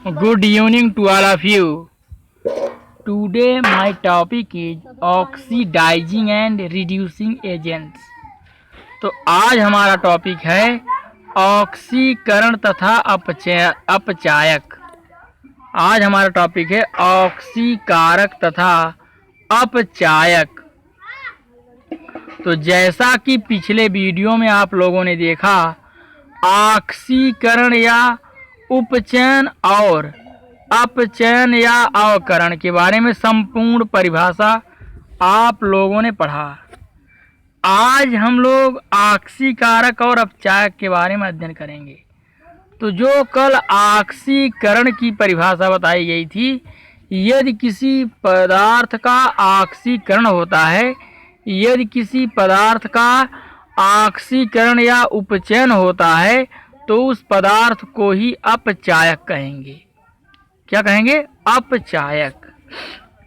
Good evening to all of you. Today my topic is oxidizing and reducing agents. तो आज हमारा topic है ऑक्सीकरण तथा अपचायक। आज हमारा टॉपिक है ऑक्सीकारक तथा अपचायक। तो जैसा कि पिछले वीडियो में आप लोगों ने देखा, ऑक्सीकरण या उपचयन और अपचयन या अवकरण के बारे में संपूर्ण परिभाषा आप लोगों ने पढ़ा। आज हम लोग ऑक्सीकारक और अपचायक के बारे में अध्ययन करेंगे। तो जो कल ऑक्सीकरण की परिभाषा बताई गई थी, यदि किसी पदार्थ का ऑक्सीकरण होता है, यदि किसी पदार्थ का ऑक्सीकरण या उपचयन होता है, तो उस पदार्थ को ही अपचायक कहेंगे। क्या कहेंगे? अपचायक।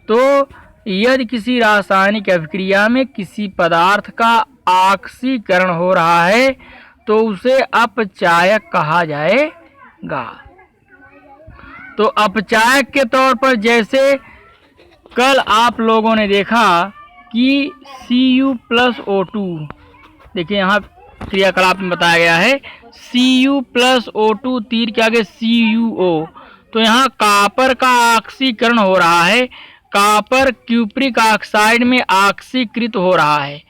तो यदि किसी रासायनिक अभिक्रिया में किसी पदार्थ का ऑक्सीकरण हो रहा है तो उसे अपचायक कहा जाएगा। तो अपचायक के तौर पर जैसे कल आप लोगों ने देखा कि Cu+O2, देखिए यहाँ क्रियाकलाप में बताया गया है Cu+O2 तीर के आगे CuO। तो यहाँ कॉपर का ऑक्सीकरण हो रहा है, कॉपर क्यूप्रिक ऑक्साइड में ऑक्सीकृत हो रहा है।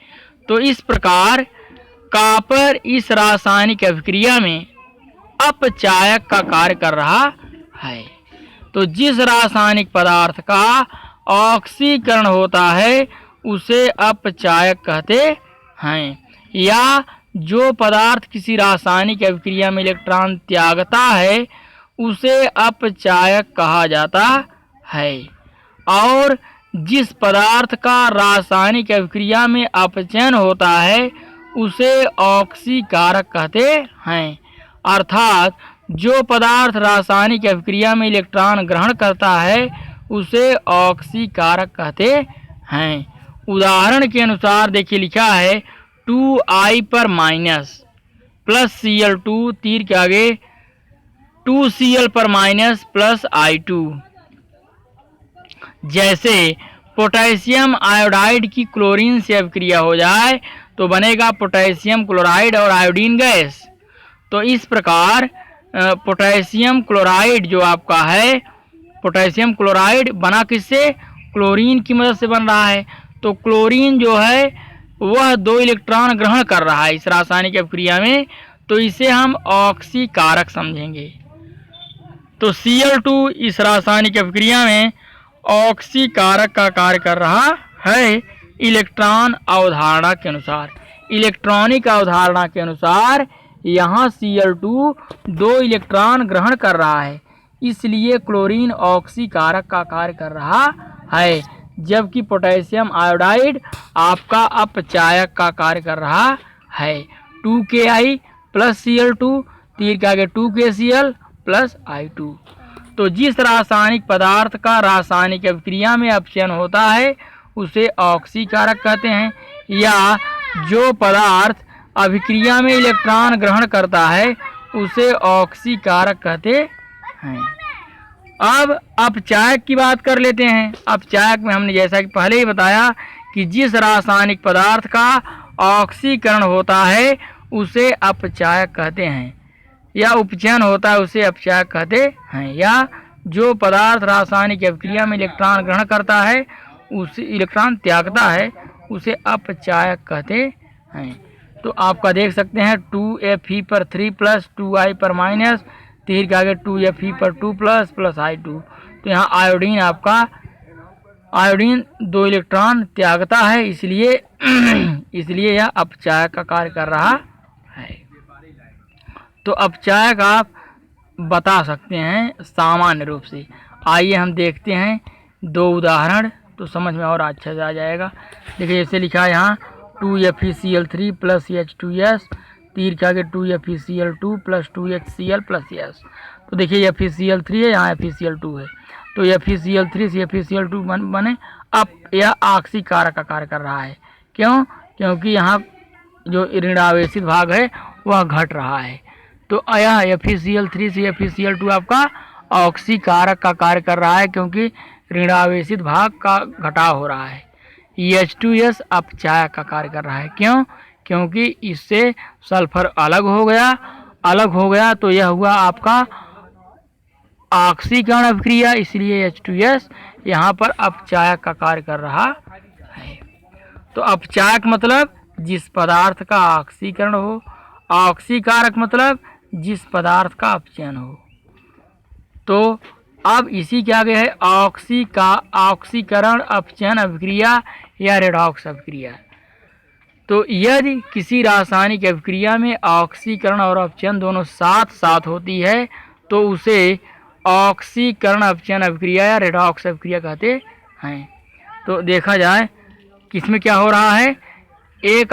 तो इस प्रकार कॉपर इस रासायनिक अभिक्रिया में अपचायक का कार्य कर रहा है। तो जिस रासायनिक पदार्थ का ऑक्सीकरण होता है उसे अपचायक कहते हैं, या जो पदार्थ किसी रासायनिक अभिक्रिया में इलेक्ट्रॉन त्यागता है उसे अपचायक कहा जाता है। और जिस पदार्थ का रासायनिक अभिक्रिया में अपचयन होता है उसे ऑक्सीकारक कहते हैं। अर्थात जो पदार्थ रासायनिक अभिक्रिया में इलेक्ट्रॉन ग्रहण करता है उसे ऑक्सीकारक कहते हैं। उदाहरण के अनुसार देखिए लिखा है 2I पर माइनस प्लस Cl2 तीर के आगे 2Cl पर माइनस प्लस I2। जैसे पोटेशियम आयोडाइड की क्लोरीन से अभिक्रिया हो जाए तो बनेगा पोटेशियम क्लोराइड और आयोडीन गैस। तो इस प्रकार पोटेशियम क्लोराइड जो आपका है, पोटेशियम क्लोराइड बना किससे? क्लोरीन की मदद से बन रहा है। तो क्लोरीन जो है वह 2 इलेक्ट्रॉन ग्रहण कर रहा है इस रासायनिक अभिक्रिया में, तो इसे हम ऑक्सीकारक समझेंगे। तो Cl2 इस रासायनिक अभिक्रिया में ऑक्सीकारक का कार्य कर रहा है इलेक्ट्रॉन अवधारणा के अनुसार। इलेक्ट्रॉनिक अवधारणा के अनुसार यहाँ Cl2 2 इलेक्ट्रॉन ग्रहण कर रहा है, इसलिए क्लोरीन ऑक्सीकारक का कार्य कर रहा है, जबकि पोटेशियम आयोडाइड आपका अपचायक का कार्य कर रहा है। 2Ki प्लस Cl2 तीर के आगे 2KCl प्लस I2। तो जिस रासायनिक पदार्थ का रासायनिक अभिक्रिया में अपचयन होता है उसे ऑक्सीकारक कहते हैं, या जो पदार्थ अभिक्रिया में इलेक्ट्रॉन ग्रहण करता है उसे ऑक्सीकारक कहते हैं। अब अपचायक की बात कर लेते हैं। अपचायक में हमने जैसा कि पहले ही बताया कि जिस रासायनिक पदार्थ का ऑक्सीकरण होता है उसे अपचायक कहते हैं, या उपचयन होता है उसे अपचायक कहते हैं, या जो पदार्थ रासायनिक अभिक्रिया में इलेक्ट्रॉन ग्रहण करता है उसे इलेक्ट्रॉन त्यागता है उसे अपचायक कहते हैं। तो आपका देख सकते हैं 2Fe पर 3 प्लस 2I पर माइनस तीर के आगे 2Fe पर 2 प्लस प्लस I2। तो यहाँ आयोडीन आपका आयोडीन 2 इलेक्ट्रॉन त्यागता है, इसलिए यह अपचायक का कार्य कर रहा है। तो अपचायक आप बता सकते हैं सामान्य रूप से। आइए हम देखते हैं 2 उदाहरण, तो समझ में और अच्छा से आ जाएगा। देखिए जैसे लिखा है यहाँ 2FeCl3 प्लस H2S तीर के आगे 2FeCl2 plus 2HCl plus S। तो देखिए FeCl3 है, यहाँ FeCl2 है, तो FeCl3 से FeCl2 बने अब यह ऑक्सीकारक का कार्य कर रहा है। क्यों? क्योंकि यहाँ जो ऋणावेशित भाग है वह घट रहा है। तो यह FeCl3 से FeCl2 आपका ऑक्सीकारक का कार्य कर रहा है, क्योंकि ऋणावेशित भाग का घटाव हो रहा है। H2S अपचायक का कार्य कर रहा है। क्यों? क्योंकि इससे सल्फर अलग हो गया तो यह हुआ आपका ऑक्सीकरण अभिक्रिया, इसलिए H2S यहाँ पर अपचायक का कार्य कर रहा है। तो अपचायक मतलब जिस पदार्थ का ऑक्सीकरण हो, ऑक्सीकारक मतलब जिस पदार्थ का अपचयन हो। तो अब इसी के आगे है ऑक्सीकरण अपचयन अभिक्रिया या रेडॉक्स अभिक्रिया। तो यदि किसी रासायनिक अभिक्रिया में ऑक्सीकरण और अपचयन दोनों साथ साथ होती है तो उसे ऑक्सीकरण अपचयन अभिक्रिया या रेडॉक्स अभिक्रिया कहते हैं। तो देखा जाए किसमें क्या हो रहा है, एक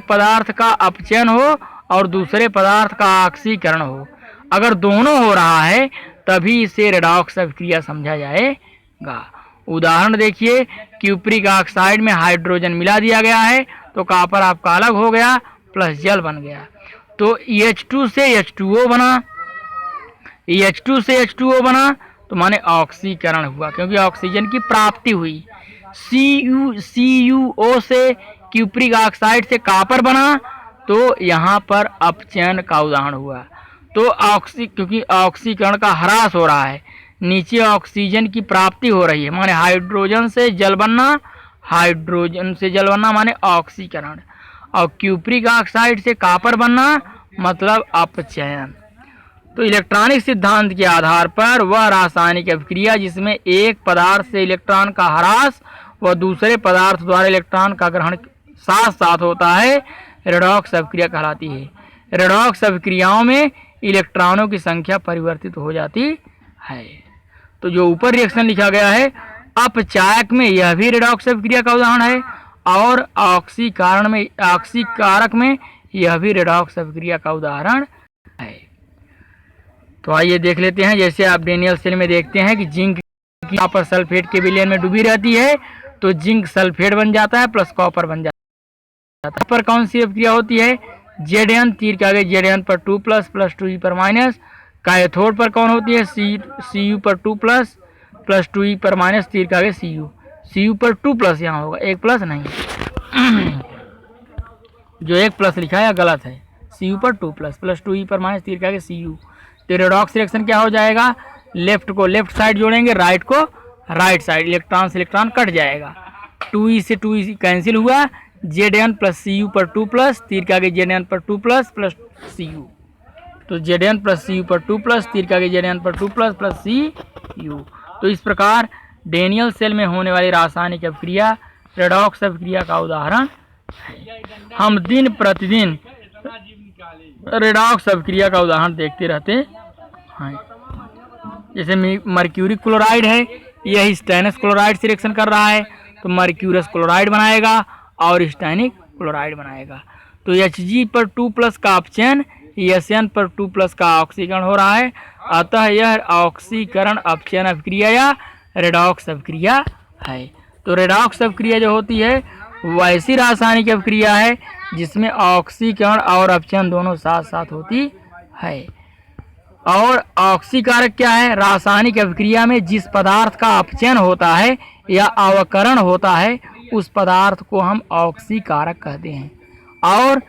पदार्थ का अपचयन हो और दूसरे पदार्थ का ऑक्सीकरण हो। अगर दोनों हो रहा है तभी इसे रेडॉक्स अभिक्रिया समझा जाएगा। उदाहरण देखिए, क्यूप्रिक ऑक्साइड में हाइड्रोजन मिला दिया गया है तो कॉपर आपका अलग हो गया प्लस जल बन गया, तो H2 से H2O बना, तो माने ऑक्सीकरण हुआ क्योंकि ऑक्सीजन की प्राप्ति हुई। CuO से क्यूप्रिक ऑक्साइड से कॉपर बना तो यहाँ पर अपचयन का उदाहरण हुआ। तो क्योंकि ऑक्सीकरण का ह्रास हो रहा है, नीचे ऑक्सीजन की प्राप्ति हो रही है, माने हाइड्रोजन से जल बनना माने ऑक्सीकरण, और क्यूप्रिक ऑक्साइड से कॉपर बनना मतलब अपचयन। तो इलेक्ट्रॉनिक सिद्धांत के आधार पर वह रासायनिक अभिक्रिया जिसमें एक पदार्थ से इलेक्ट्रॉन का ह्रास व दूसरे पदार्थ द्वारा इलेक्ट्रॉन का ग्रहण साथ साथ होता है रेडॉक्स अभिक्रिया कहलाती है। रेडॉक्स अभिक्रियाओं में इलेक्ट्रॉनों की संख्या परिवर्तित हो जाती है। तो जो ऊपर रिएक्शन लिखा गया है अपचायक में यह भी रेडॉक्स अभिक्रिया का उदाहरण है, और ऑक्सीकारक में यह भी रेडॉक्स अभिक्रिया का उदाहरण है। तो आइए देख लेते हैं। जैसे आप डेनियल सेल में देखते हैं कि जिंक की कॉपर सल्फेट के विलयन में डूबी रहती है तो जिंक सल्फेट बन जाता है प्लस कॉपर बन जाता है। पर कौन सी अभिक्रिया होती है? Zn, तीर के आगे Zn पर 2 प्लस 2e पर माइनस। कैथोड पर कौन होती है? Cu पर 2 प्लस 2e पर माइनस, तीर के आगे Cu पर 2 प्लस यहाँ होगा, एक प्लस नहीं जो एक प्लस लिखा है गलत है। Cu पर 2 प्लस 2e पर माइनस, तीर के आगे Cu। तो रेडॉक्स रिएक्शन क्या हो जाएगा? लेफ्ट को लेफ्ट साइड जोड़ेंगे, राइट को राइट साइड, इलेक्ट्रॉन से इलेक्ट्रॉन कट जाएगा, 2e से 2e कैंसिल हुआ, Zn प्लस Cu पर 2 प्लस, तीर के आगे Zn पर 2 प्लस Cu। तो Zn प्लस Cu पर 2 प्लस, तीर के आगे Zn पर 2 प्लस Cu। तो इस प्रकार डेनियल सेल में होने वाली रासायनिक अभिक्रिया रेडॉक्स अभिक्रिया का उदाहरण है। हम दिन प्रतिदिन रेडॉक्स अभिक्रिया का उदाहरण देखते रहते हैं। जैसे मर्क्यूरिक क्लोराइड है, यह स्टेनस क्लोराइड से रिएक्शन कर रहा है तो मर्क्यूरस क्लोराइड बनाएगा और स्टेनिक क्लोराइड बनाएगा। तो Hg पर 2 प्लस का अपचयन, Sn पर 2 प्लस का ऑक्सीकरण हो रहा है, अतः यह ऑक्सीकरण अपचयन अभिक्रिया या रेडॉक्स अभिक्रिया है। तो रेडॉक्स अभिक्रिया जो होती है वैसी रासायनिक अभिक्रिया है जिसमें ऑक्सीकरण और अपचयन दोनों साथ साथ होती है। और ऑक्सीकारक क्या है? रासायनिक अभिक्रिया में जिस पदार्थ का अपचयन होता है या अवकरण होता है उस पदार्थ को हम ऑक्सीकारक कहते हैं, और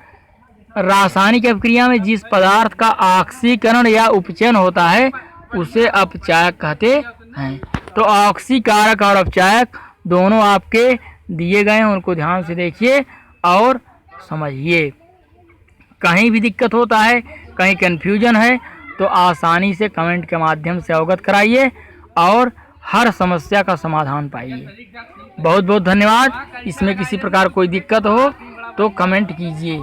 रासायनिक अभिक्रिया में जिस पदार्थ का ऑक्सीकरण या उपचयन होता है उसे अपचायक कहते हैं। तो ऑक्सीकारक और अपचायक दोनों आपके दिए गए हैं, उनको ध्यान से देखिए और समझिए। कहीं भी दिक्कत होता है, कहीं कन्फ्यूजन है तो आसानी से कमेंट के माध्यम से अवगत कराइए और हर समस्या का समाधान पाइए। बहुत बहुत धन्यवाद। इसमें किसी प्रकार कोई दिक्कत हो तो कमेंट कीजिए।